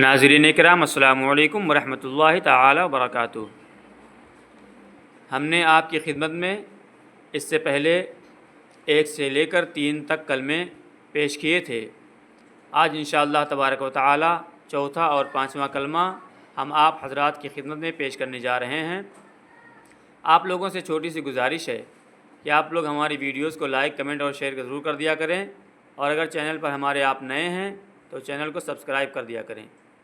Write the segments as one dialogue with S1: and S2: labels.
S1: नाज़रीन इकराम अस्सलामु अलैकुम वरहमतुल्लाहि ताला वबरकातुहू। हमने आपकी खिदमत में इससे पहले 1 से लेकर 3 तक कलमे पेश किए थे। आज इंशाअल्लाह तबारक व तआला चौथा और 5वां कलमा हम आप हज़रात की खिदमत में पेश करने जा रहे हैं। आप लोगों से छोटी सी गुजारिश है कि आप लोग हमारी वीडियोज़ को लाइक, कमेंट और शेयर ज़रूर कर दिया करें, और अगर चैनल पर हमारे आप नए हैं तो चैनल को सब्सक्राइब कर दिया करें।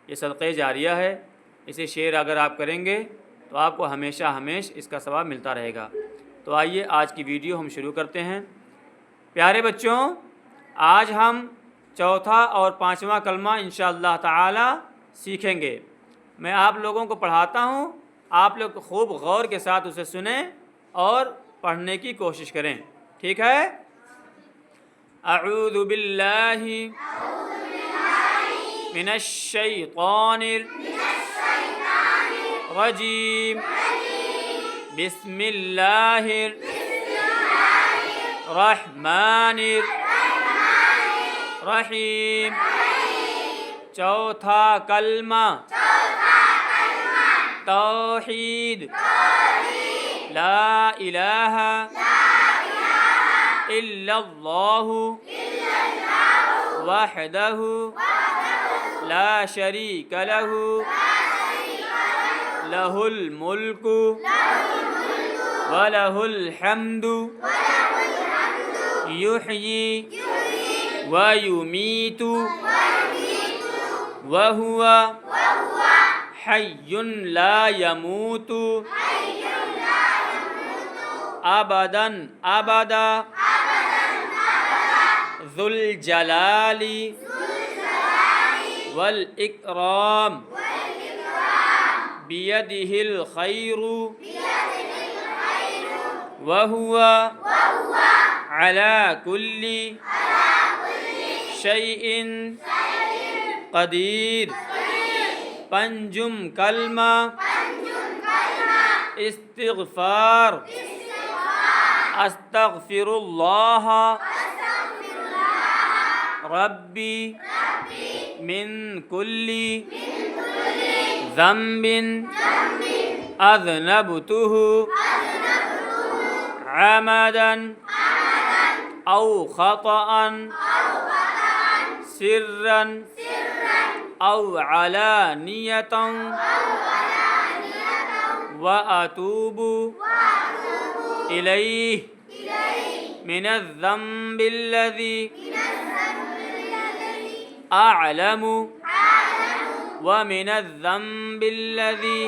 S1: ये सदक़े जारिया है, इसे शेयर अगर आप करेंगे तो आपको हमेशा इसका सवाब मिलता रहेगा। तो आइए आज की वीडियो हम शुरू करते हैं। प्यारे बच्चों, आज हम चौथा और 5वां कलमा इंशाअल्लाह ताला सीखेंगे। मैं आप लोगों को पढ़ाता हूँ, आप लोग खूब गौर के साथ उसे सुने और पढ़ने की कोशिश करें, ठीक है? अऊज़ु बिल्लाहि मिनश्शैतानिर रजीम, बिस्मिल्लाहिर रहमानिर रहीम। चौथा कलमा तौहीद, ला इलाहा इल्लल्लाहु वहदहु ला शरीक लहु लहुल मुल्कु व लहुल हम्दु युहयी व युमीतु व हुवा हय्युन ला यमूतु अबदन अबदा ज़ुल जलाली वल इकराम बियदिहिल खैरु व हुवा अला कुल्ली शैइन क़दीर। पंजुम कलमा इस्तिग़फ़ार, अस्तग़फ़िरुल्लाह रब्बी मिन कुल्ली ज़ंबिन अज़नबतुहु अमदन औ ख़तअन सिर्रन औ अलानियतन व अतूबु इलैहि मिनज़्ज़ंबिल्लज़ी अअलमु व मिनज़्ज़ंबिल्लज़ी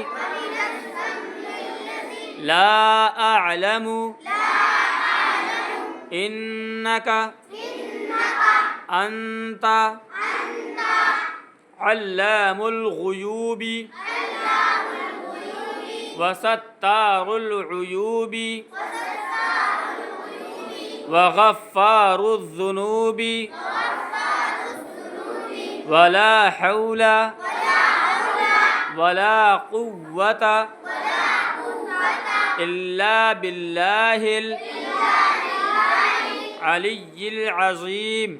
S1: ला अअलमु इन्नका अंत अल्लामुल गुयूबी व सत्तारुल उयूबी व गफ़्फ़ारुज़ ज़ुनूबी वला हौला वला कुव्वता इल्ला बिल्लाहिल अलिय्यिल अज़ीम।